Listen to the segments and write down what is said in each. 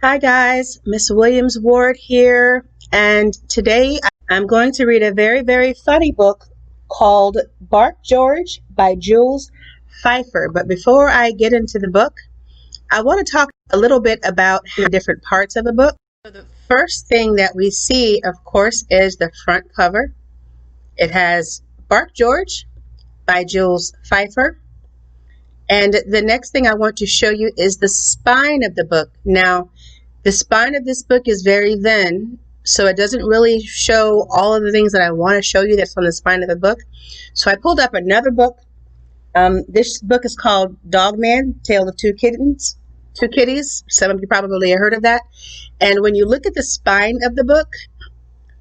Hi guys, Miss Williams Ward here, and today I'm going to read a very, very funny book called Bark George by Jules Feiffer. But before I get into the book, I want to talk a little bit about the different parts of the book. So the first thing that we see, of course, is the front cover. It has Bark George by Jules Feiffer. And the next thing I want to show you is the spine of the book. Now, the spine of this book is very thin, so it doesn't really show all of the things that I want to show you that's on the spine of the book. So I pulled up another book. This book is called Dog Man, Tale of Two Kitties. Some of you probably have heard of that. And when you look at the spine of the book,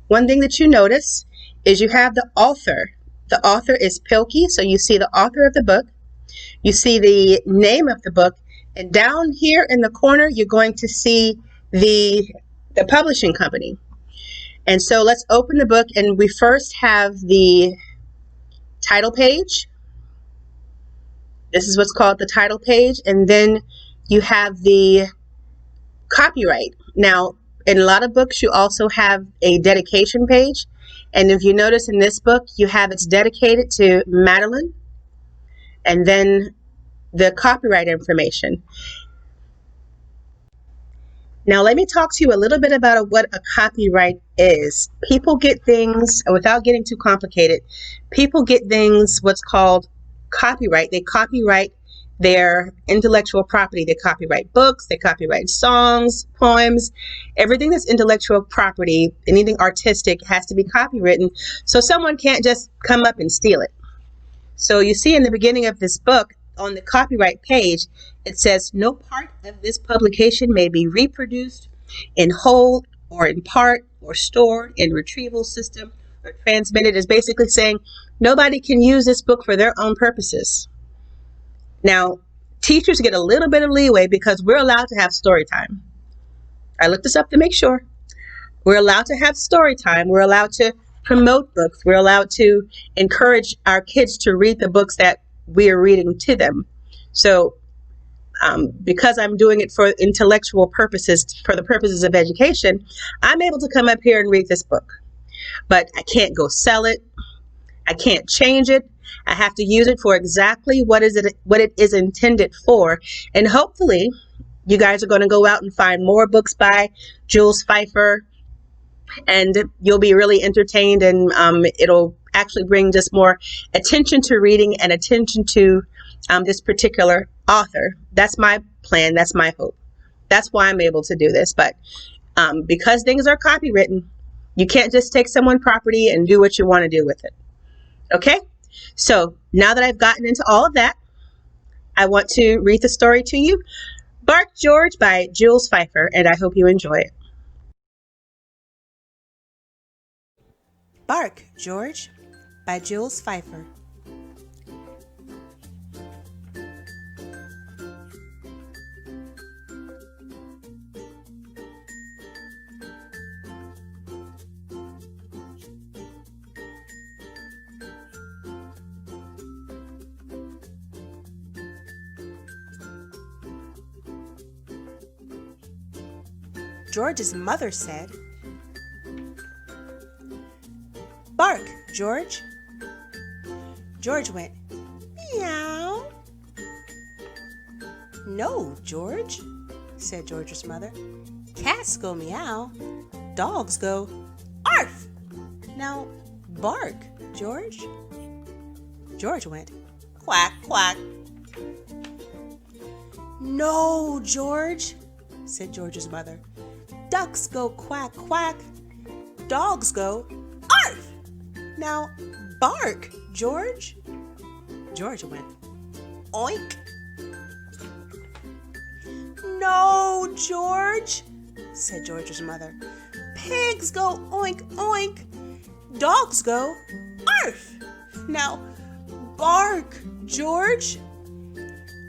one thing that you notice is you have the author. The author is Pilkey, so you see the author of the book. You see the name of the book, and down here in the corner, you're going to see the publishing company. And so let's open the book, and we first have the title page. This is what's called the title page, and then you have the copyright. Now, in a lot of books, you also have a dedication page, and if you notice in this book, you have it's dedicated to Madeline, and then the copyright information. Now, let me talk to you a little bit about what a copyright is. People get things, without getting too complicated, people get things what's called copyright. They copyright their intellectual property. They copyright books, they copyright songs, poems, everything that's intellectual property, anything artistic has to be copywritten. So someone can't just come up and steal it. So you see in the beginning of this book, on the copyright page, it says, no part of this publication may be reproduced in whole or in part or stored in retrieval system or transmitted. Is basically saying nobody can use this book for their own purposes. Now, teachers get a little bit of leeway because we're allowed to have story time. I looked this up to make sure. We're allowed to have story time. We're allowed to promote books. We're allowed to encourage our kids to read the books that we are reading to them. So because I'm doing it for intellectual purposes, for the purposes of education, I'm able to come up here and read this book. But I can't go sell it. I can't change it. I have to use it for exactly what it is intended for. And hopefully you guys are going to go out and find more books by Jules Feiffer, and you'll be really entertained, and it'll actually bring just more attention to reading and attention to this particular author. That's my plan. That's my hope. That's why I'm able to do this. But because things are copywritten, you can't just take someone's property and do what you want to do with it. Okay? So now that I've gotten into all of that, I want to read the story to you. Bark George by Jules Feiffer, and I hope you enjoy it. Bark George by Jules Feiffer. George's mother said, "Bark, George." George went, "Meow." "No, George," said George's mother. "Cats go meow, dogs go arf. Now bark, George." George went, "Quack, quack." "No, George," said George's mother. "Ducks go quack, quack, dogs go arf. Now bark, George." George went, "Oink." "No, George," said George's mother. "Pigs go oink, oink, dogs go arf. Now bark, George."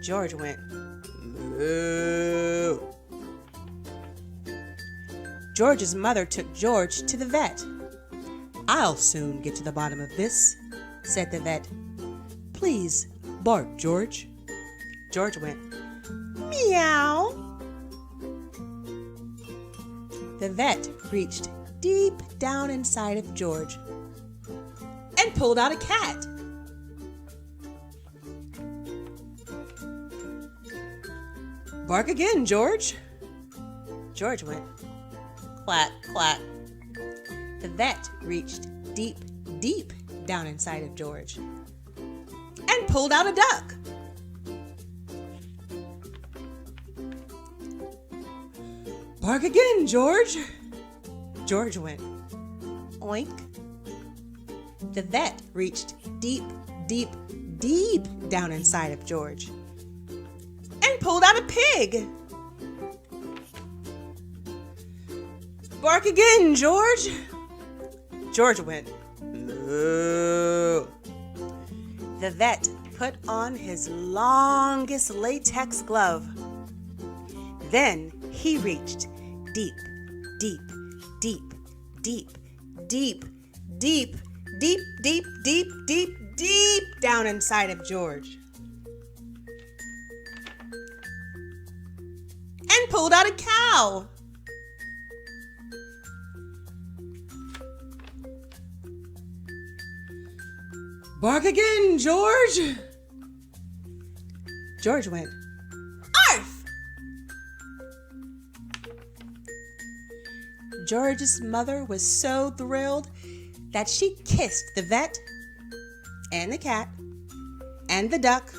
George went, "Moo." George's mother took George to the vet. "I'll soon get to the bottom of this," said the vet. "Please bark, George." George went, "Meow." The vet reached deep down inside of George and pulled out a cat. Bark again, George. George went quack, quack. The vet reached deep, deep down inside of George and pulled out a duck. Bark again, George. George went oink. The vet reached deep, deep, deep down inside of George and pulled out a pig. Bark again, George. George went moo. The vet put on his longest latex glove. Then he reached deep, deep, deep, deep, deep, deep, deep, deep, deep, deep, deep down inside of George and pulled out a cow. Bark again, George. George went arf. George's mother was so thrilled that she kissed the vet and the cat and the duck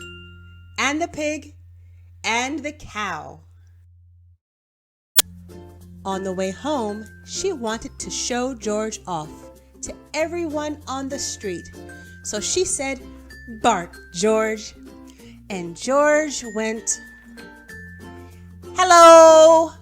and the pig and the cow. On the way home, she wanted to show George off to everyone on the street. So she said, "Bark, George." And George went, "Hello."